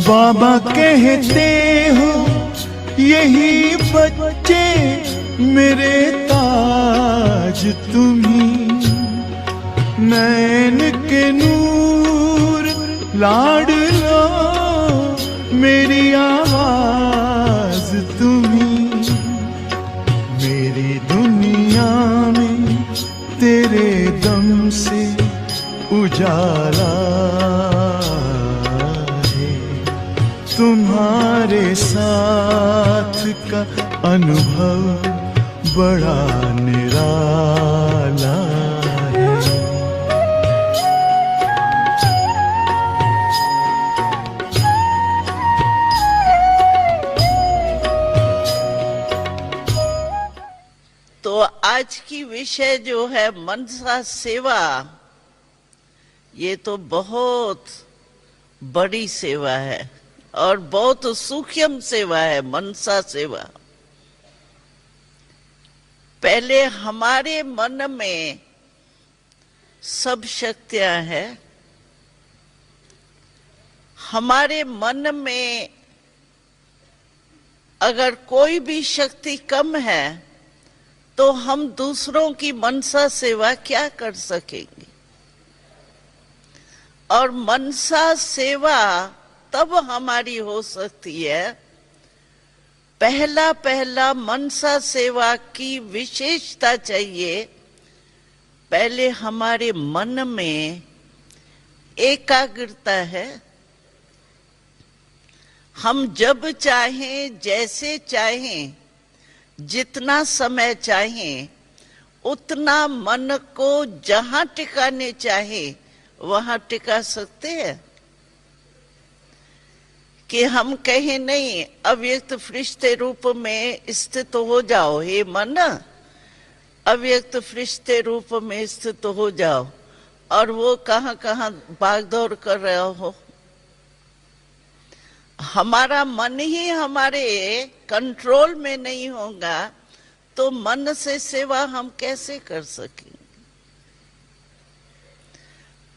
बाबा कहते हो यही बच्चे मेरे ताज तुम्ही, नैन के नूर लाडलो मेरी आवाज तुम्ही, मेरी दुनिया में तेरे दम से उजाला है, तुम्हारे साथ का अनुभव बड़ा निराला है। तो आज की विषय जो है मनसा सेवा, ये तो बहुत बड़ी सेवा है और बहुत सूक्ष्म सेवा है मनसा सेवा। पहले हमारे मन में सब शक्तियां हैं, हमारे मन में अगर कोई भी शक्ति कम है तो हम दूसरों की मनसा सेवा क्या कर सकेंगे। और मनसा सेवा तब हमारी हो सकती है, पहला मनसा सेवा की विशेषता चाहिए, पहले हमारे मन में एकाग्रता है। हम जब चाहें, जैसे चाहें, जितना समय चाहें, उतना मन को जहां टिकाने चाहे वहां टिका सकते हैं। कि हम कहें नहीं, अव्यक्त फरिश्ते रूप में स्थित हो जाओ हे मन, अव्यक्त फरिश्ते रूप में स्थित हो जाओ, और वो कहां कहां भागदौड़ कर रहा हो। हमारा मन ही हमारे कंट्रोल में नहीं होगा तो मन से सेवा हम कैसे कर सकेंगे।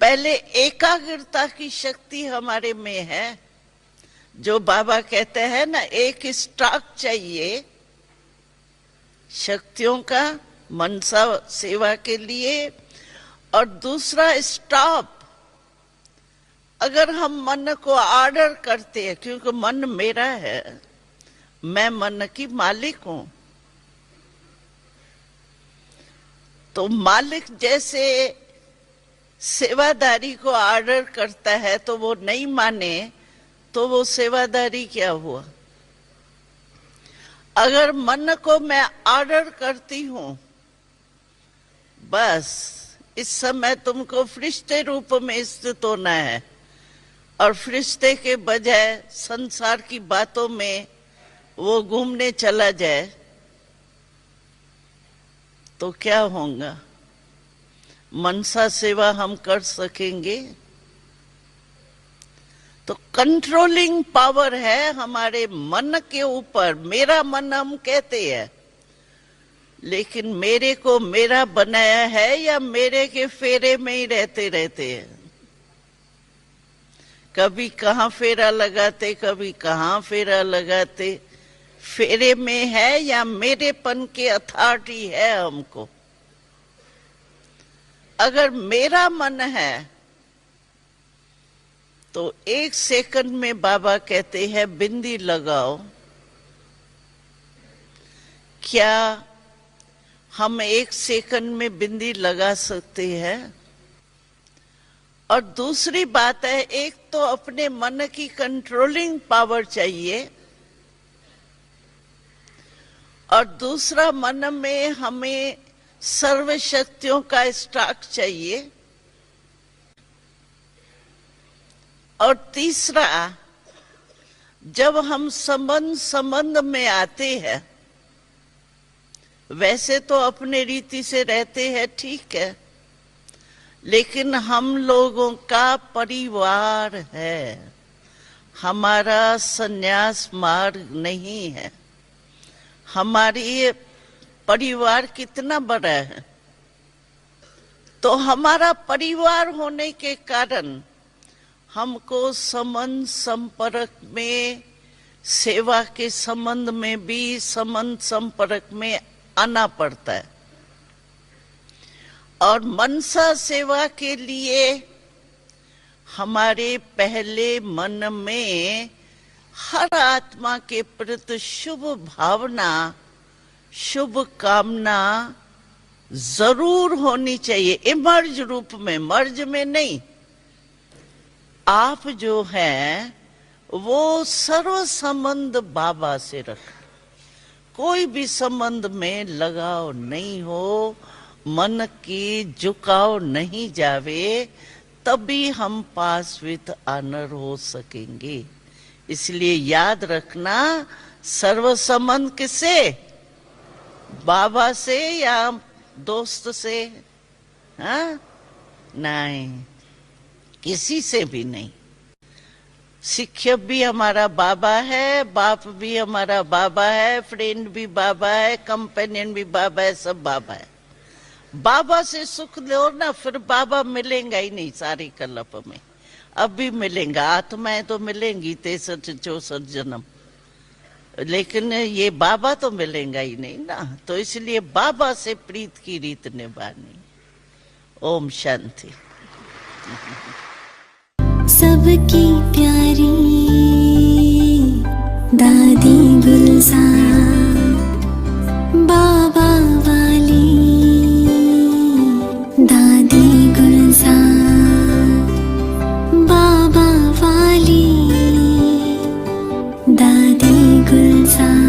पहले एकाग्रता की शक्ति हमारे में है, जो बाबा कहते हैं ना, एक स्टॉक चाहिए शक्तियों का मनसा सेवा के लिए, और दूसरा स्टॉप। अगर हम मन को ऑर्डर करते हैं, क्योंकि मन मेरा है, मैं मन की मालिक हूं, तो मालिक जैसे सेवादारी को ऑर्डर करता है तो वो नहीं माने तो वो सेवादारी क्या हुआ। अगर मन को मैं ऑर्डर करती हूं, बस इस समय तुमको फरिश्ते रूप में स्थित होना है, और फरिश्ते के बजाय संसार की बातों में वो घूमने चला जाए, तो क्या होगा। मनसा सेवा हम कर सकेंगे। तो कंट्रोलिंग पावर है हमारे मन के ऊपर। मेरा मन हम कहते हैं, लेकिन मेरे को मेरा बनाया है या मेरे के फेरे में ही रहते रहते हैं। कभी कहाँ फेरा लगाते, कभी कहाँ फेरा लगाते। फेरे में है या मेरेपन की अथॉरिटी है हमको। अगर मेरा मन है तो 1 सेकंड में बाबा कहते हैं बिंदी लगाओ। क्या हम 1 सेकंड में बिंदी लगा सकते हैं? और दूसरी बात है, एक तो अपने मन की कंट्रोलिंग पावर चाहिए, और दूसरा मन में हमें सर्व शक्तियों का स्टॉक चाहिए, और तीसरा, जब हम संबंध में आते हैं, वैसे तो अपने रीति से रहते हैं, ठीक है, लेकिन हम लोगों का परिवार है, हमारा संन्यास मार्ग नहीं है। हमारी परिवार कितना बड़ा है, तो हमारा परिवार होने के कारण हमको संबंध संपर्क में, सेवा के संबंध में भी संबंध संपर्क में आना पड़ता है। और मनसा सेवा के लिए हमारे पहले मन में हर आत्मा के प्रति शुभ भावना, शुभ कामना जरूर होनी चाहिए, इमर्ज रूप में, मर्ज में नहीं। आप जो है वो सर्व संबंध बाबा से रख, कोई भी संबंध में लगाव नहीं हो, मन की झुकाव नहीं जावे, तभी हम पास विद ऑनर हो सकेंगे। इसलिए याद रखना, सर्व संबंध किससे? बाबा से या दोस्त से? हाँ, नहीं, किसी से भी नहीं। शिक्षक भी हमारा बाबा है, बाप भी हमारा बाबा है, फ्रेंड भी बाबा है, कंपेनियन भी बाबा है, सब बाबा है। बाबा से सुख लो ना, फिर बाबा मिलेगा ही नहीं सारी कल्प में। अब भी मिलेगा, आत्माएं तो मिलेंगी 63-64 जन्म, लेकिन ये बाबा तो मिलेगा ही नहीं ना। तो इसलिए बाबा से प्रीत की रीत निभानी। ओम शांति। सबकी प्यारी दादी गुलजार, बाबा वाली दादी गुलजार, बाबा वाली दादी गुलजार।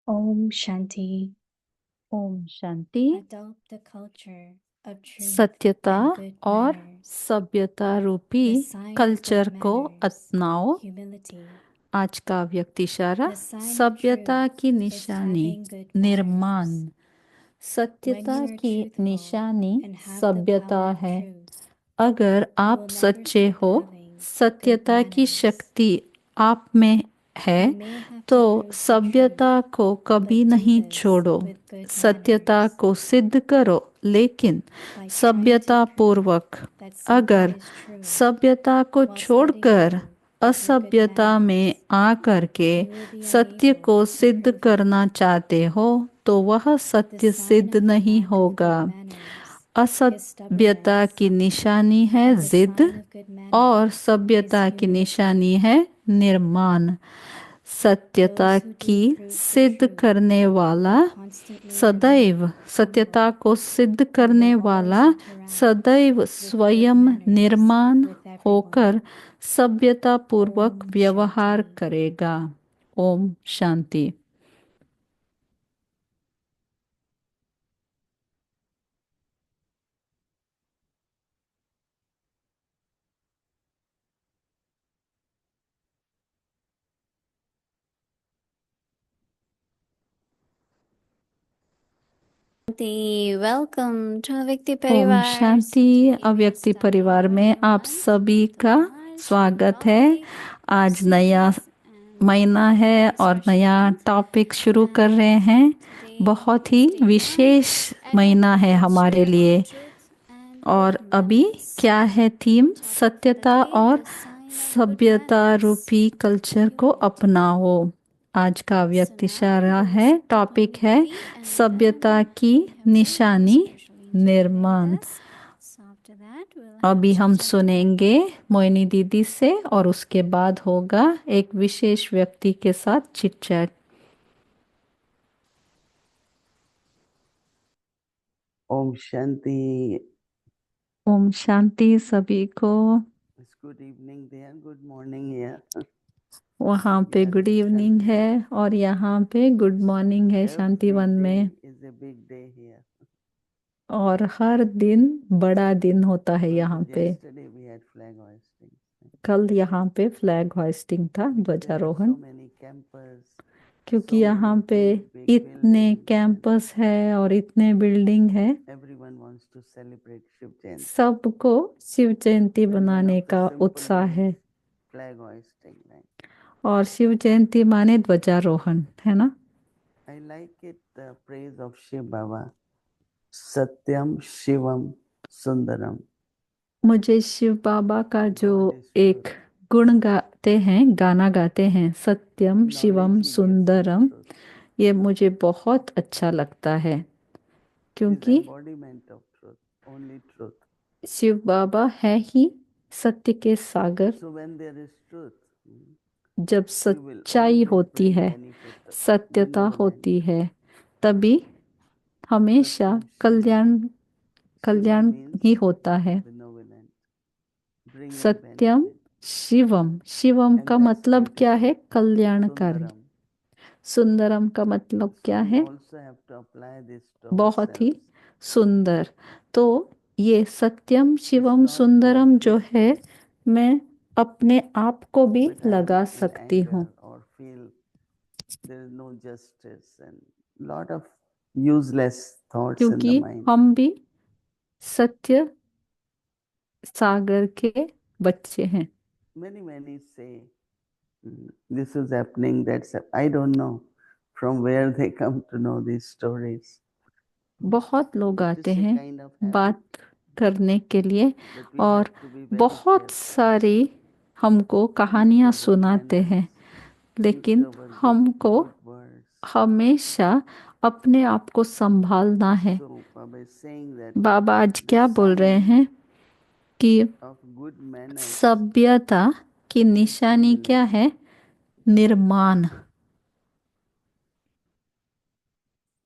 Om Shanti. Om Shanti. Adopt the culture of truth सत्यता and good और manners. सभ्यता रूपी The sign of culture good को manners, अपनाओ। humility. आज का व्यक्ति इशारा, The sign of सभ्यता truth की is निशानी having good निर्माण। manners. सत्यता When you are की truthful निशानी and have the सभ्यता power of है। truth, अगर you आप will never सच्चे stop हो, having good सत्यता की manners. शक्ति आप में है, You may have तो to prove the सभ्यता truth, को कभी but do नहीं this छोड़ो। with good सत्यता manners. को सिद्ध करो, लेकिन By trying to सभ्यता prove पूर्वक। that something अगर is true, सभ्यता को whilst letting छोड़कर go of your good असभ्यता में manners, आकर के you will be सत्य unable को to सिद्ध prove it. करना चाहते हो, तो वह The सत्य sign सिद्ध of the नहीं lack of होगा। good manners is असभ्यता stubbornness, की निशानी है and the जिद, sign of good और manners सभ्यता is की humility. निशानी है निर्माण। सत्यता Those who do की prove the सिद्ध truth करने वाला will constantly सदैव, remain सत्यता humble को सिद्ध and करने will always वाला interact सदैव with good स्वयं manners निर्माण with everyone. होकर सभ्यता पूर्वक ओम व्यवहार शांति। करेगा। ओम शांति। वेलकम टू अव्यक्ति ओम परिवार। शांति। अव्यक्ति परिवार में आप सभी का स्वागत है। आज नया महीना है और नया टॉपिक शुरू कर रहे हैं। बहुत ही विशेष महीना है हमारे लिए। और अभी क्या है थीम? सत्यता और सभ्यता रूपी कल्चर को अपनाओ। आज का व्यक्ति इशारा है, टॉपिक है सभ्यता की निशानी निर्माण। अभी हम सुनेंगे मोइनी दीदी से और उसके बाद होगा एक विशेष व्यक्ति के साथ चिट चैट। ओम शांति। ओम शांति सभी को। Good evening there, good morning here. वहाँ पे गुड इवनिंग है और यहाँ पे गुड मॉर्निंग है शांतिवन में। Is a big day here. और हर दिन बड़ा दिन होता है यहाँ पे। Yesterday we had flag hoisting. कल यहाँ पे फ्लैग होइस्टिंग था, There are ध्वजारोहण। so many campus, क्योंकि so यहाँ many पे big इतने buildings. कैंपस है और इतने बिल्डिंग है, Everyone wants to celebrate Shiv Jayanti. सबको शिव जयंती And one बनाने of the का simple उत्साह है। names, flag hoisting. Right? और शिव जयंती माने ध्वजारोहण, है ना। I like it, the praise of Shiv Baba. Satyam Shivam Sundaram. मुझे शिव बाबा का जो God is एक truth. गुण गाते हैं, गाना गाते हैं, सत्यम Knowledge Shivam he gives is Sundaram, truth. ये मुझे बहुत अच्छा लगता है। It is क्योंकि embodiment of truth, only truth. Shiv बाबा है ही सत्य के सागर। So when there is truth, जब you will सच्चाई always होती bring है, benefit, सत्यता benevolence. होती है, तभी हमेशा Satyam Shivam. कल्याण Shivam कल्याण means ही होता है। benevolent, bringing Satyam benefit. Shivam, Shivam And का that's मतलब क्या है? beautiful. कल्याणकारी। Sundaram. सुंदरम का मतलब So क्या we है? also have to apply this to बहुत ही ourselves. सुंदर। तो ये सत्यम It's शिवम not सुंदरम जो poetry, है, मैं अपने आप को भी but I लगा will feel सकती हूँ। anger or feel there is no justice and lot of useless thoughts in the क्योंकि mind. हम भी सत्य सागर के बच्चे हैं। Many say this is happening, that's I don't know from where they come to know these stories. बहुत लोग But आते it's a हैं kind of habit बात करने के लिए, that we और have to be very बहुत careful. सारी हमको Keep कहानियाँ our good सुनाते हैं, manners, keep लेकिन our हमको good words. हमेशा अपने आप को संभालना है। So Baba is saying that बाबा आज the क्या बोल रहे sign हैं कि of good manners सभ्यता की निशानी humility. क्या है? निर्माण।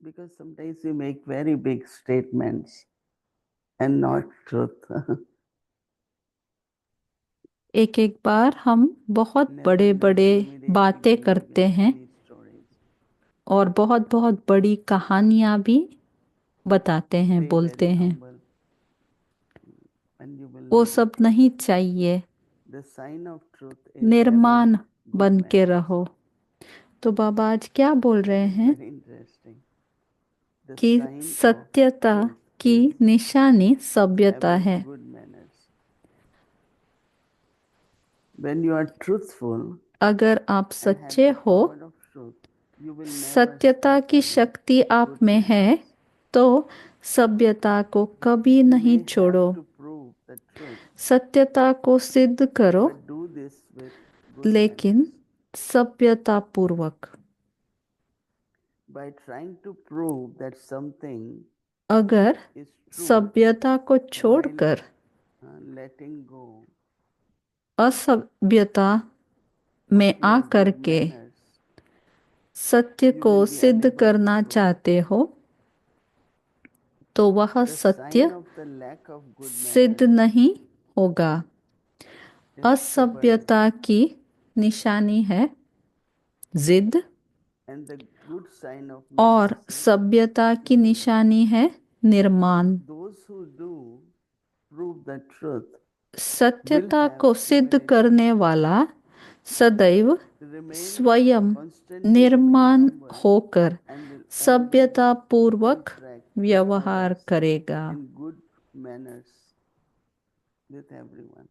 Because sometimes we make very big statements and not truth. एक एक बार हम बहुत Never बड़े let's बड़े immediately बातें believe करते in हैं any stories. और बहुत बहुत बड़ी कहानियाँ भी बताते हैं, Stay बोलते very हैं। humble and you will वो know सब नहीं चाहिए। the sign of truth is निर्माण having good बन के manners. रहो। तो बाबा आज क्या बोल That रहे is हैं very interesting. The कि sign of सत्यता truth की is निशानी सभ्यता having है। good manners. When you are truthful अगर आप and have सच्चे the हो, power of truth, you will never सत्यता stop की having शक्ति आप good में है, manners. तो सभ्यता को कभी You नहीं may छोड़ो। have to prove the truth, सत्यता को सिद्ध करो, but do this with good लेकिन manners. सभ्यता पूर्वक। By trying to prove that something अगर is true सभ्यता को while छोड़कर letting go असभ्यता of में your आकर good के manners, सत्य you को will be सिद्ध unable to करना prove. चाहते हो, तो वह The सत्य sign of the lack of good सिद्ध manners नहीं होगा। is stubbornness, असभ्यता की निशानी है जिद, and the good sign of और manners is सभ्यता की निशानी है निर्माण। those who do prove the truth सत्यता will have को सिद्ध humility, करने वाला सदैव remain स्वयं constantly निर्माण remain humble होकर and will सभ्यता always पूर्वक interact व्यवहार others करेगा। in good manners with everyone.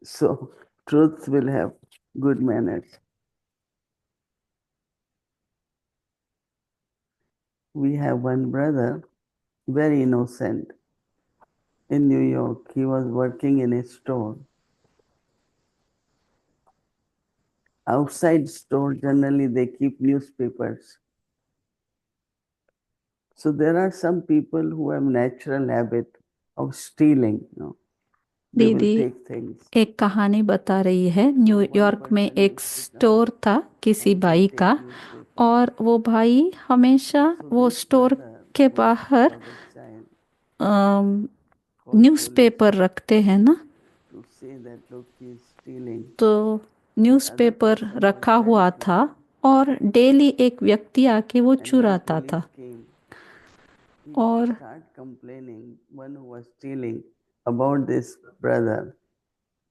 So truth will have good manners. We have one brother, very innocent, in New York. He was working in a store. Outside store, generally they keep newspapers. So there are some people who have natural habit of stealing. They will दीदी take things. एक कहानी बता रही है। New York में एक store था किसी भाई का, और वो भाई हमेशा वो स्टोर के बाहर न्यूज़पेपर रखते हैं ना, To say that look, he is stealing. तो न्यूज़पेपर रखा हुआ था और डेली एक व्यक्ति आके वो And when चुराता था। police came, और start complaining, one who was stealing, about this brother.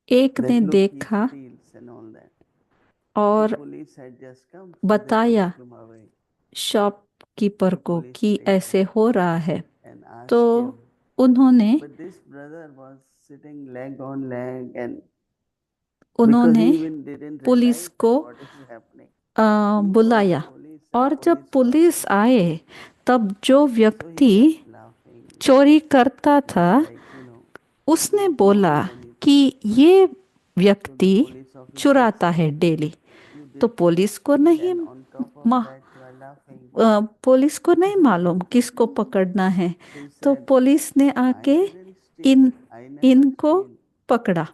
एक That ने look, he देखा steals and all that. और So police had just come, so they बताया took him away shopkeeper to को police कि station ऐसे हो रहा है, and तो asked him. उन्होंने But this brother was sitting leg on leg, and because उन्होंने he even didn't police realize को that what is happening. He called बुलाया, police and और जब police was पुलिस coming. आए तब जो So he व्यक्ति kept laughing. चोरी करता He था was like, उसने don't बोला notice anything. कि ये So the व्यक्ति police officer चुराता है said, डेली, you तो did पुलिस को steal नहीं and on top of मा- that you are laughing. Police को नहीं मालूम किसको पकड़ना है, So he तो said, पुलिस ने I आके didn't steal. In I never इनको steal. पकड़ा,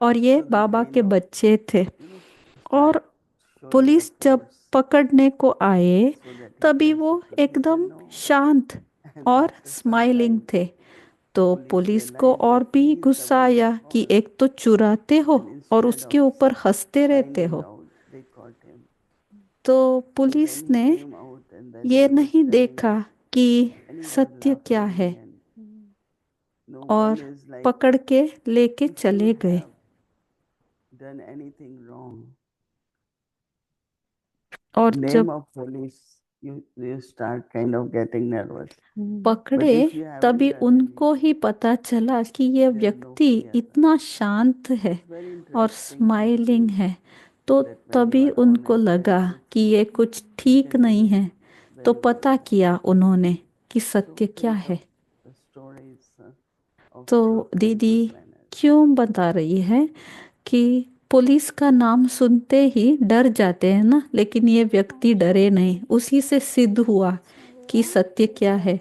और ये So they बाबा kind के of, बच्चे थे। start और showing the पुलिस जब force पकड़ने को आए so that he तभी can वो settle. He said एकदम no. शांत And और after some स्माइलिंग time, थे। तो police पुलिस को realized और that भी he is the गुस्सा one who आया कि stole. एक तो चुराते हो And और instead उसके of ऊपर हंसते रहते finding हो। out, they caught him. तो So पुलिस then he ने came out and then ये he was नहीं telling देखा us, कि and he was सत्य क्या laughing, है, and no और one is like, पकड़ के लेके if चले you गए। have done anything wrong, और name जब of police, you start kind of getting nervous. But पकड़े if you haven't तभी done उनको anything, ही पता चला कि ये there's no व्यक्ति fear. इतना शांत है It's very और interesting to स्माइलिंग see है, तो that when you तभी are उनको honest and लगा कि truthful, ये कुछ you ठीक can नहीं live है, तो very पता well. किया उन्होंने कि So सत्य we क्या can है। talk the stories of तो truth and दीदी good manners. क्यों बता रही है कि पुलिस का नाम सुनते ही डर जाते हैं ना, लेकिन ये व्यक्ति डरे नहीं, उसी से सिद्ध हुआ कि सत्य क्या है।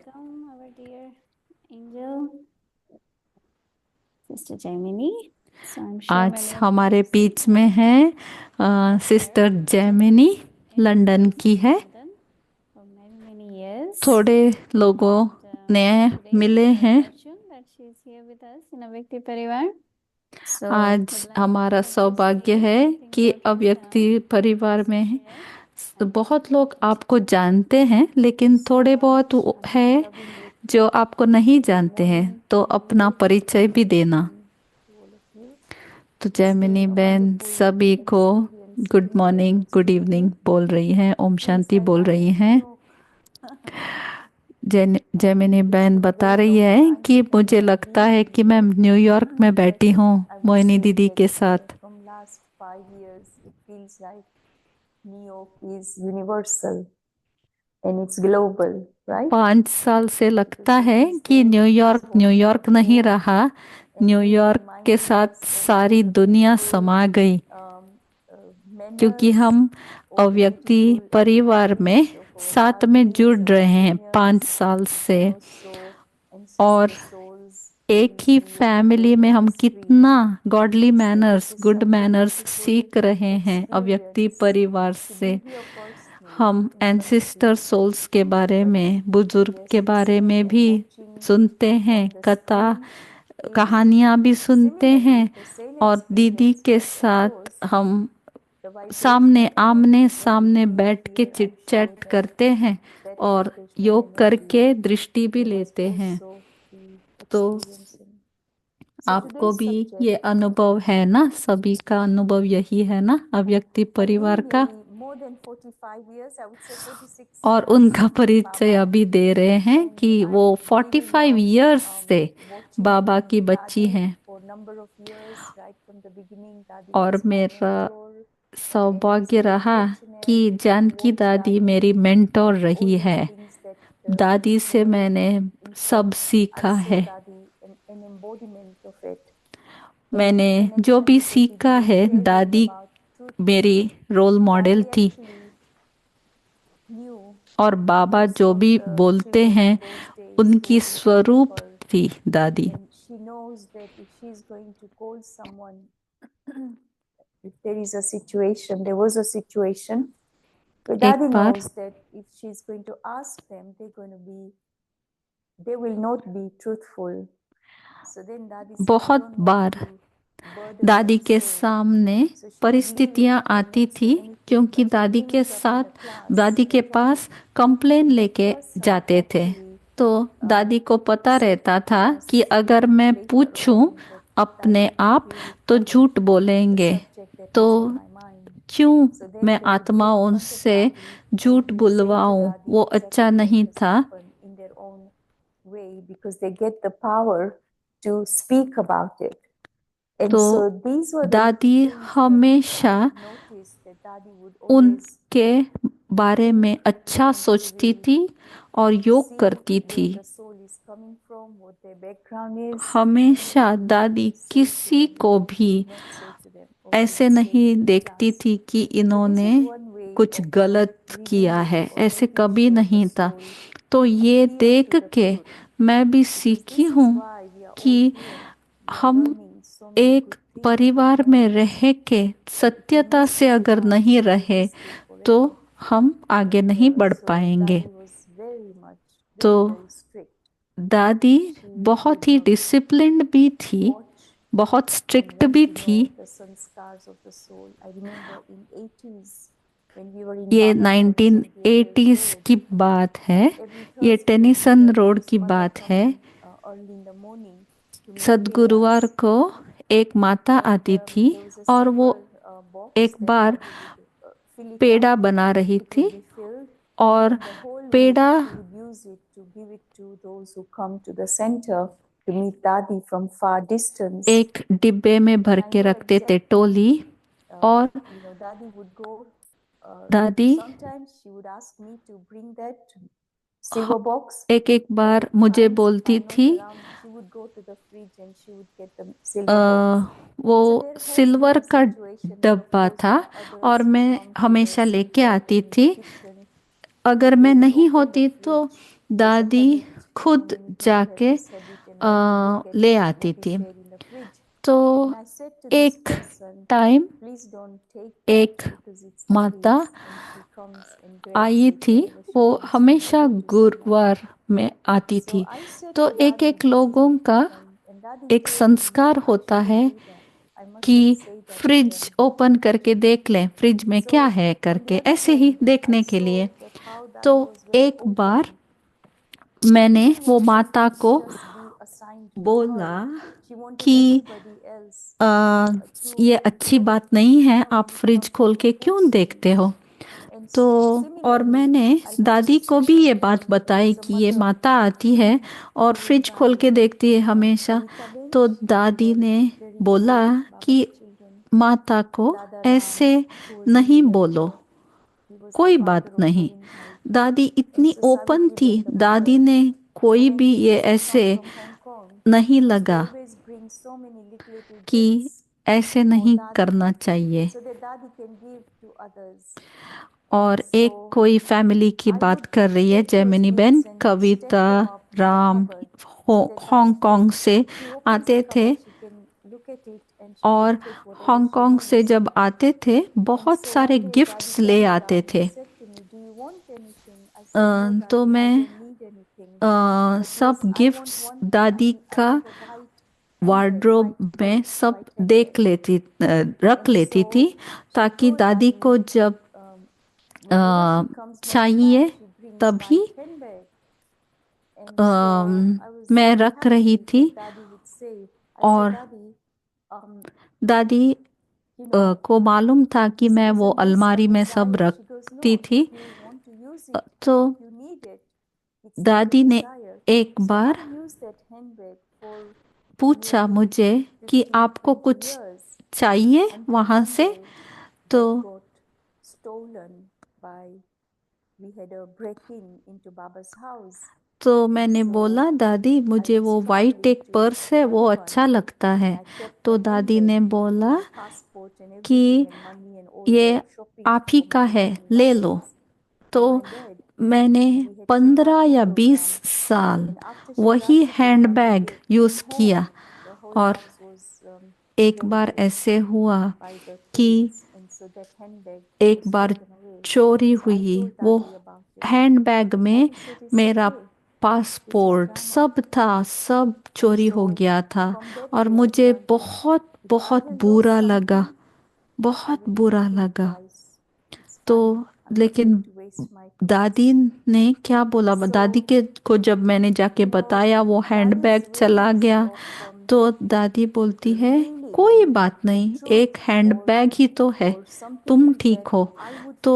आज हमारे बीच में है सिस्टर जैमिनी, लंदन की है। थोड़े लोगों ने मिले हैं। आज हमारा सौभाग्य है कि अव्यक्ति परिवार में है। तो बहुत लोग आपको जानते हैं, लेकिन थोड़े बहुत है जो आपको नहीं जानते हैं, तो अपना परिचय भी देना। तो जैमिनी बहन सभी को गुड मॉर्निंग, गुड इवनिंग बोल रही हैं, ओम शांति बोल रही हैं। जैमिनी बहन बता रही है कि मुझे लगता है कि मैं न्यूयॉर्क में बैठी हूँ मोहिनी दीदी के साथ। global, right? 5 साल से लगता है कि न्यूयॉर्क न्यूयॉर्क नहीं रहा, न्यूयॉर्क के साथ सारी दुनिया समा गई, क्योंकि हम अव्यक्ति परिवार में साथ में जुड़ रहे हैं 5 साल से। और एक ही फैमिली में हम कितना गॉडली मैनर्स, गुड मैनर्स सीख रहे हैं अव्यक्ति परिवार से। हम एंसेस्टर सोल्स के बारे में, बुजुर्ग के बारे में भी सुनते हैं, कथा कहानियाँ भी सुनते हैं, और दीदी के साथ हम सामने आमने सामने बैठ के चिट चैट करते हैं और योग करके दृष्टि भी लेते हैं। तो आपको भी ये अनुभव है ना, सभी का अनुभव यही है ना अव्यक्ति परिवार का। और उनका परिचय अभी दे रहे हैं कि वो 45 इयर्स से बाबा की बच्ची हैं। और मेरा सौभाग्य रहा कि जानकी दादी मेरी मेंटोर रही है। दादी से मैंने सब सीखा है। मैंने जो भी सीखा है, दादी मेरी रोल मॉडल थी, और बाबा जो भी बोलते हैं उनकी स्वरूप थी दादी। If there is a situation, there was a situation, but एक Daddy bar knows that if she's going to ask them, they will not be truthful. So then Daddy said, बहुत बार दादी के सामने परिस्थितियां आती थी, क्योंकि दादी के साथ, दादी के पास कंप्लेन लेके जाते थे, तो दादी को पता रहता था कि अगर मैं पूछूं अपने आप तो झूठ बोलेंगे, तो क्यों मैं आत्माओं से झूठ बुलवाऊं, वो अच्छा नहीं था। because they get the power to speak about it. And तो so these were the दादी little things that हमेशा I noticed that Dadi would always उनके बारे में अच्छा सोचती थी और योग see करती where थी। the soul is coming from, what their background is. हमेशा दादी किसी को भी Not say to them, ऐसे okay, नहीं stay in देखती class. थी कि इन्होंने So this is one way कुछ of, गलत किया है, revealing or ऐसे making कभी sure the नहीं था। soul तो ये adhere देख to the के truth. मैं भी Because सीखी this is हूँ why we are all कि here. We are हम learning so many एक good things, परिवार good में memories. रह के But if we सत्यता miss से this अगर path, नहीं we will रहे stay तो forever. हम आगे नहीं बढ़ So पाएंगे। Dadi was very much, तो very, very strict. दादी She बहुत would ही डिसिप्लिन्ड भी थी, watch बहुत and स्ट्रिक्ट want भी to थी। know the sanskars of the soul. I remember in 80s when we were in ये Baba House on Gate 1980s Road. की बात है, Every ये Thursday Tennyson there road was की mother बात है। coming early in the morning to make सदगुरुवार pedas. को एक माता And आती थी there was a और वो silver box एक that bar Dadi would fill it peda up. बना रही It थी would be filled, और and the whole peda week she would use it to give it to those who come to the center to meet Dadi from far distance. एक डिब्बे में भर And I के know रखते थे exactly, टोली। और Dadi would go. दादी Sometimes she would ask me to bring that silver box. एक एक But बार at मुझे times, if बोलती I'm not थी around, she would go to the fridge and she would get the silver box. So वो there has silver been a का situation, and of डब्बा course था there are others और who मैं come to the हमेशा लेके center आती and in the थी। kitchen. अगर They मैं would नहीं open the होती तो fridge. There's a दादी habit. खुद Many people have जाके this habit, and they would look at ले आती what is थी। there in the fridge. तो And I said to this एक person, time please don't take that एक because it's माता Dadi's, and she comes and grabs I it थी, whenever she वो wants to हमेशा give it to someone. गुरुवार में आती So थी। I said तो to एक Dadi एक this, लोगों का and Dadi एक told me, संस्कार I होता shouldn't है do that. I must कि not say that to fridge them. Open करके देख लें फ्रिज में क्या So है on the करके, other ऐसे ही hand, I देखने के saw लिए। that how तो Dadi was very एक बार open. She मैंने didn't वो want माता something को to just be assigned to बोला her. She wanted कि everybody else ये to अच्छी want बात to नहीं है, know आप and फ्रिज become खोल के क्यों close to देखते me. हो। And तो और similarly, मैंने I दादी noticed को भी ये that बात there बताई was a कि ये mother माता आती है और who would फ्रिज खोल buy के देखती है हमेशा। Anita तो Bench, दादी who ने were very बोला dear कि Baba's children, माता को Dada ऐसे Ram, who was नहीं really a बोलो, dear. He was the कोई बात father of नहीं। Govind. दादी And इतनी so ओपन Savitri थी, Ben, the दादी mother. ने So कोई when भी she ये used to ऐसे come from Hong Kong, नहीं she लगा always brings so many little कि gifts ऐसे for नहीं Dadi, करना चाहिए। so that Dadi can give to others. और And एक so कोई फैमिली की I बात would कर रही है, take those जैमिनी बहन, gifts and stack Kavita them up in the Ram cupboard so that Dadi Hong Kong से if she opens the आते थे। cupboard, she can look at it and she can और take whatever she हांगकांग से wants. जब आते थे And बहुत so सारे one day Dadi गिफ्ट्स ले turned आते around थे। and said to me, "Do you want anything?" I said, "No, तो Dadi, I मैं don't need anything. But सब yes, I want gifts one thing. दादी I का have a white handbag, wardrobe white में purse, सब white handbag." देख लेती रख And लेती थी, so she ताकि told दादी Dadi, को जब whenever she comes next चाहिए time, she brings तभी white handbag. And so I was मैं very रख रही happy थी। that Dadi would say, I said, और Dadi, दादी you know, को मालूम था कि this मैं वो isn't just a अलमारी में सब desire. She goes, रखती no, थी। if you want to use it, तो if you need it, it's not a दादी ने desire. एक So bar I used that handbag for पूछा nearly मुझे कि 15, आपको 20 कुछ years चाहिए until वहाँ one से। day तो that got stolen by, we had a break-in into Baba's house. तो And मैंने so बोला दादी I मुझे was वो वाइट traveling एक to पर्स है, वो Yangon, अच्छा लगता है। and I kept तो the दादी handbag ने with बोला my passport and everything कि and money and all ये the shopping आप ही for my का है, mom in ले लो। Bahamas तो for my dad. मैंने And we had 15 Shivratri या 20 program. साल And after वही Shivratri program, we handbag came use किया। home. The whole और house was एक बार flooded ऐसे हुआ by the कि flames, and so that handbag एक was बार taken away. चोरी So I हुई। told वो Dadi about it. हैंडबैग में Dadi said it's मेरा okay. This is passport drama. सब था, सब And चोरी हो so गया था। from that और day I मुझे started, बहुत if I बहुत will lose बुरा लगा, something, I बहुत will not बुरा think लगा। twice. It's तो fine. I'm not लेकिन going to waste placed my दादी ने क्या बोला, दादी के को जब मैंने जाके बताया वो हैंडबैग चला गया, तो दादी बोलती है कोई बात नहीं, एक हैंडबैग ही तो है, तुम ठीक हो। तो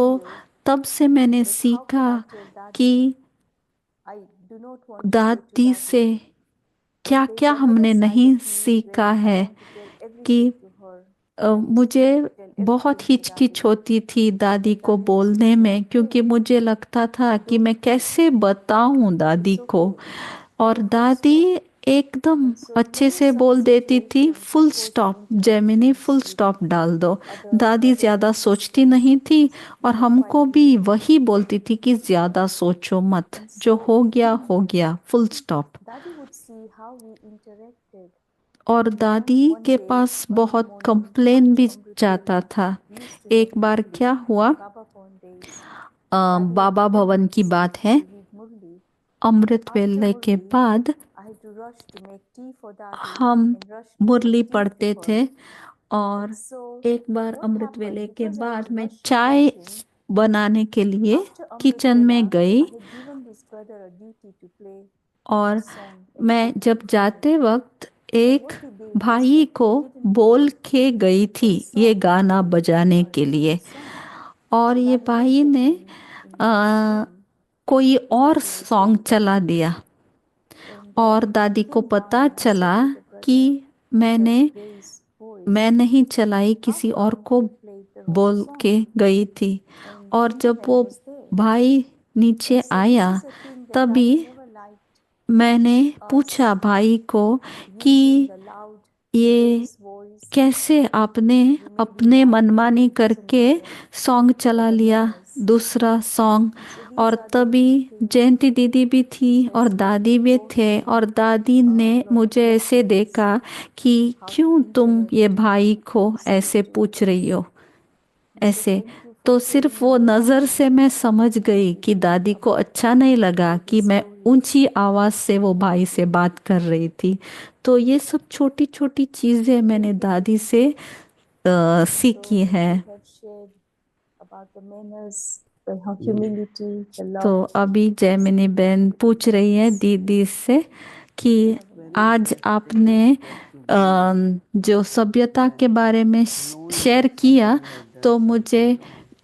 तब से मैंने सीखा कि I do not want to say to दादी Dadi, से क्या there's क्या another हमने side नहीं of me सीखा where I है want to tell कि everything to her. मुझे बहुत हिचकिच होती थी दादी को बोलने में, क्योंकि मुझे लगता था कि मैं कैसे बताऊं दादी को। और दादी एकदम अच्छे से बोल देती थी, full stop Gemini, full stop डाल दो। दादी ज़्यादा सोचती नहीं थी और हमको भी वही बोलती थी कि ज़्यादा सोचो मत, जो हो गया, full stop. Dadi would see how we interacted. और दादी के पास बहुत कंप्लेन भी जाता था। एक बार क्या हुआ, Baba Pond days. बाबा भवन की बात है, Murli. अमृत वेले के बाद I had to rush to make tea for Dadi हम and rush to Murali make tea पढ़ते for थे। her. और So एक बार what अमृत happened, वेले के because I बाद was मैं rushing, चाय बनाने के लिए after Amrit किचन Vela, में गई, I had given this brother a duty to play और a song and मैं sing जब it. जाते वक्त And एक what he did is भाई that को he didn't बोल play के गई थी one ये song गाना and बजाने के लिए, song. और So ये Dadi भाई looked at ने me in Dadi's room कोई और as he was song doing चला that. दिया। And और दादी को looking पता down, I said चला to the brother, कि with a raised voice, मैं नहीं चलाई, किसी how और come को he played the wrong बोल song? के गई थी। And और जब internet वो was there. भाई नीचे And so this आया, is a thing that तभी Dadi never liked, मैंने पूछा भाई को कि using the loud, ये raised voice. कैसे आपने अपने मनमानी करके सॉन्ग चला लिया, दूसरा सॉन्ग। और तभी जयंती दीदी भी थी और दादी भी थे, और दादी ने मुझे ऐसे देखा कि क्यों तुम ये भाई को ऐसे पूछ रही हो, ऐसे। तो सिर्फ वो नज़र से मैं समझ गई कि दादी को अच्छा नहीं लगा कि मैं ऊंची आवाज़ से वो भाई से बात कर रही थी। तो ये सब छोटी छोटी चीज़ें मैंने दादी से सीखी हैं। About the manners, the humility, the love. तो अभी जयमिनी बहन पूछ रही है दीदी से कि आज आपने जो सभ्यता के बारे में शेयर किया, तो मुझे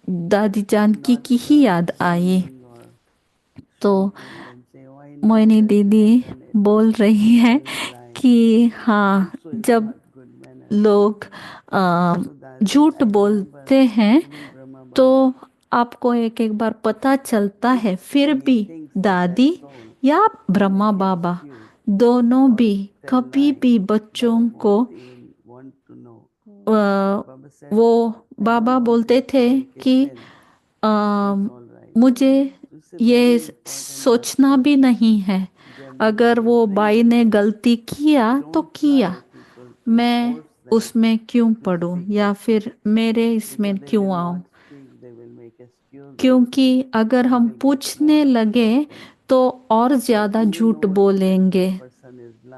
दादी जानकी की ही याद आई। तो मोहिनी दीदी बोल रही है कि हाँ, जब लोग झूठ बोलते हैं तो आपको एक एक बार पता चलता है, फिर भी दादी या ब्रह्मा बाबा दोनों भी कभी भी बच्चों को वो बाबा बोलते थे कि मुझे ये सोचना भी नहीं है, अगर वो बाई ने गलती किया तो किया, मैं उसमें क्यों पढ़ूं या फिर मेरे इसमें क्यों आऊं। क्योंकि अगर हम पूछने लगे तो और ज़्यादा झूठ बोलेंगे।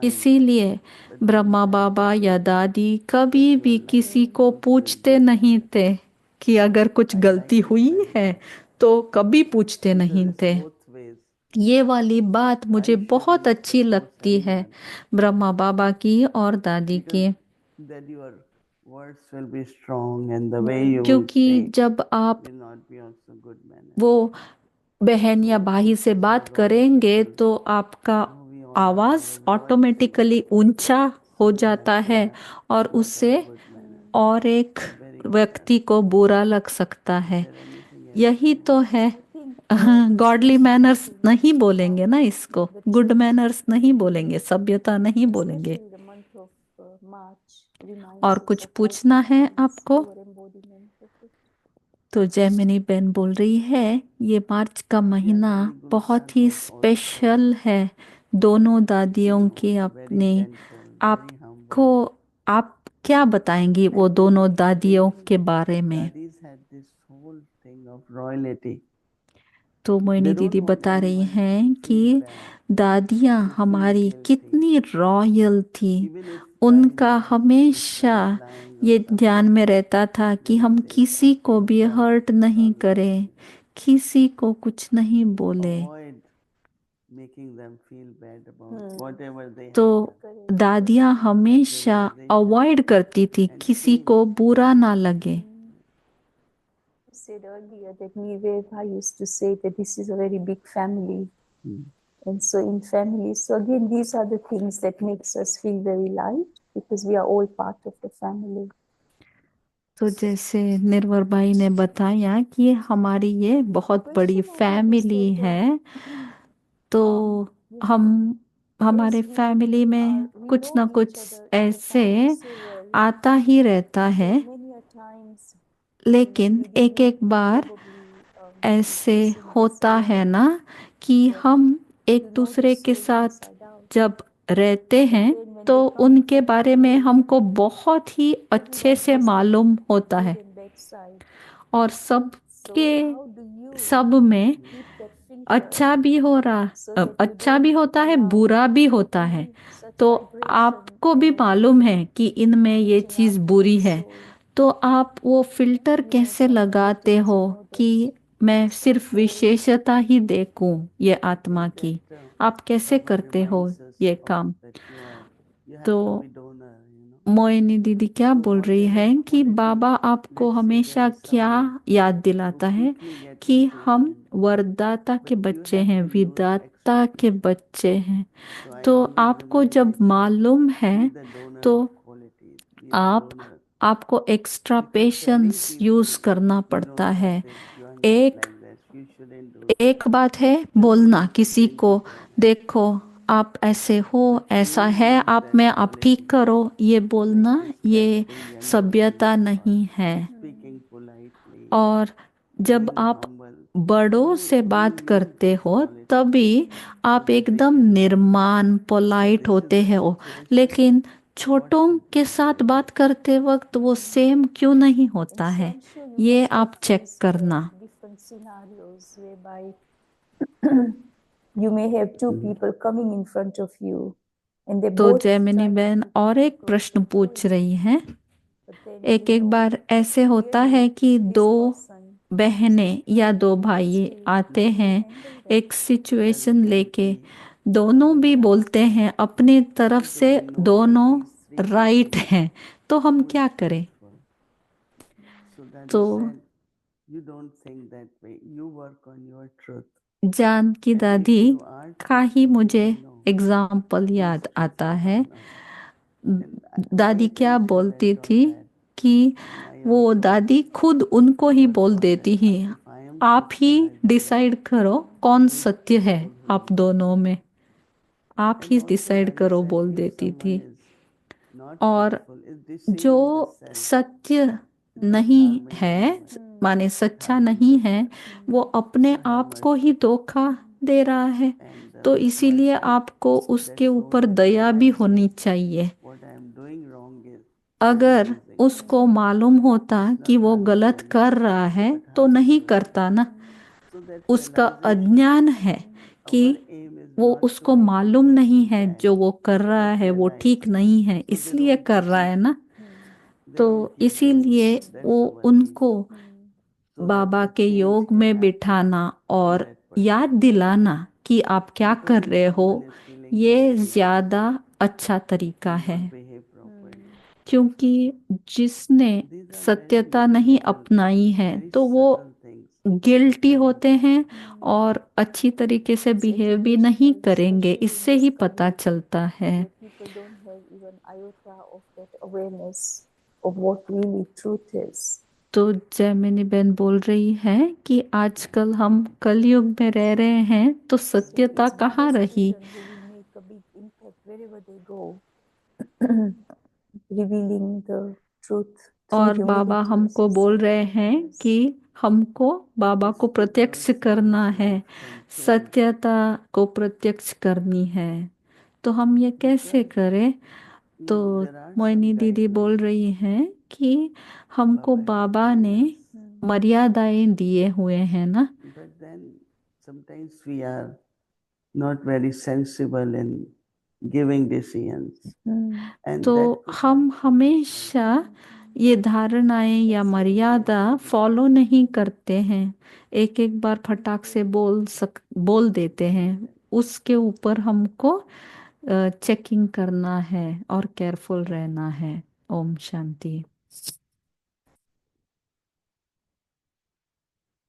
इसीलिए ब्रह्मा बाबा या दादी कभी भी किसी को पूछते नहीं थे कि अगर कुछ गलती हुई है, तो कभी पूछते नहीं थे। ये वाली बात मुझे बहुत अच्छी लगती है ब्रह्मा बाबा की और दादी की, क्योंकि जब आप वो बहन या भाई से बात करेंगे तो आपका आवाज़ ऑटोमेटिकली ऊंचा हो जाता है, और उससे और एक व्यक्ति को बुरा लग सकता है। यही तो है, गॉडली मैनर्स नहीं बोलेंगे ना इसको, गुड मैनर्स नहीं बोलेंगे, सभ्यता नहीं बोलेंगे। और कुछ पूछना है आपको? तो जयमिनी बहन बोल रही है ये मार्च का महीना बहुत ही स्पेशल है दोनों दादियों की अपने। आपको आप क्या बताएंगी वो दोनों दादियों के बारे में? तो मोहिनी दीदी बता रही हैं कि दादियाँ हमारी कितनी रॉयल थी। उनका हमेशा ये ध्यान में रहता था कि हम किसी को भी हर्ट नहीं करें, किसी को कुछ नहीं बोले। avoid making them feel bad about whatever they तो have. दादियाँ हमेशा अवॉइड करती थी किसी को बुरा ना लगे। You said earlier that I used to say that this is a very big family. And so in family, so again, these are the things that makes us feel very light because we are all part of the family. तो जैसे निर्वर भाई ने बताया कि हमारी ये बहुत बड़ी फैमिली है, तो हम हमारे फैमिली में कुछ ना कुछ ऐसे आता ही रहता है। लेकिन एक एक बार ऐसे होता है ना कि हम एक दूसरे के साथ जब रहते हैं तो उनके बारे में हमको बहुत ही अच्छे से मालूम होता है, और सब में अच्छा भी अच्छा भी होता है, बुरा भी होता है। तो आपको भी मालूम है कि इनमें ये चीज़ बुरी है, तो आप वो फिल्टर कैसे लगाते हो कि मैं सिर्फ विशेषता ही देखूं ये आत्मा की? आप कैसे करते हो ये काम? तो मोहिनी दीदी क्या बोल रही है कि बाबा आपको हमेशा क्या याद दिलाता है कि हम वरदाता के बच्चे हैं, विदाता के बच्चे हैं। तो आपको जब मालूम है तो आप आपको एक्स्ट्रा पेशेंस यूज करना पड़ता है। एक बात है बोलना किसी को, देखो आप ऐसे हो, ऐसा है आप में, आप ठीक करो, ये बोलना ये सभ्यता नहीं है। और जब आप बड़ों से बात करते हो तभी आप एकदम निर्माण पोलाइट होते हो, लेकिन छोटों के साथ बात करते वक्त वो सेम क्यों नहीं होता है, ये आप चेक करना। You may have two people coming in front of you and they तो both जैमिनी बहन और एक प्रश्न पूछ रही हैं। एक एक बार ऐसे होता है कि दो बहनें या दो भाई आते हैं एक सिचुएशन लेके, दोनों भी बोलते हैं अपनी तरफ से दोनों राइट हैं, तो हम क्या करें? तो जानकी दादी का ही मुझे एग्जाम्पल याद आता है। दादी क्या बोलती थी कि वो दादी खुद उनको ही बोल देती ही, आप ही डिसाइड करो कौन सत्य है आप दोनों में, आप ही डिसाइड करो बोल देती थी। और जो सत्य नहीं है, माने सच्चा नहीं है, वो अपने आप को ही धोखा दे रहा है, तो इसीलिए आपको उसके ऊपर दया भी होनी चाहिए। अगर उसको मालूम होता कि वो गलत कर रहा है तो नहीं करता ना, उसका अज्ञान है कि वो उसको मालूम नहीं है जो वो कर रहा है वो ठीक नहीं है, इसलिए कर रहा है ना। तो इसीलिए वो उनको बाबा के योग में बिठाना और याद दिलाना कि आप क्या कर रहे हो, ये ज्यादा अच्छा तरीका है। क्योंकि जिसने सत्यता नहीं अपनाई है तो वो गिल्टी होते हैं और अच्छी तरीके से बिहेव भी नहीं करेंगे, इससे ही पता चलता है। तो जैमिनी बहन बोल रही है कि आजकल हम कलयुग में रह रहे हैं तो सत्यता कहाँ रही। और बाबा हमको बोल रहे हैं कि हमको बाबा को प्रत्यक्ष करना है, सत्यता को प्रत्यक्ष करनी है। तो हम ये कैसे करें? तो मोहिनी दीदी बोल रही हैं कि हमको बाबा ने मर्यादाएं दिए हुए हैं ना, not very sensible in giving decisions. तो हम हमेशा ये धारणाएं या मर्यादा फॉलो नहीं करते हैं, एक एक बार फटाक से बोल देते हैं, उसके ऊपर हमको चेकिंग करना है और केयरफुल रहना है। ओम शांति।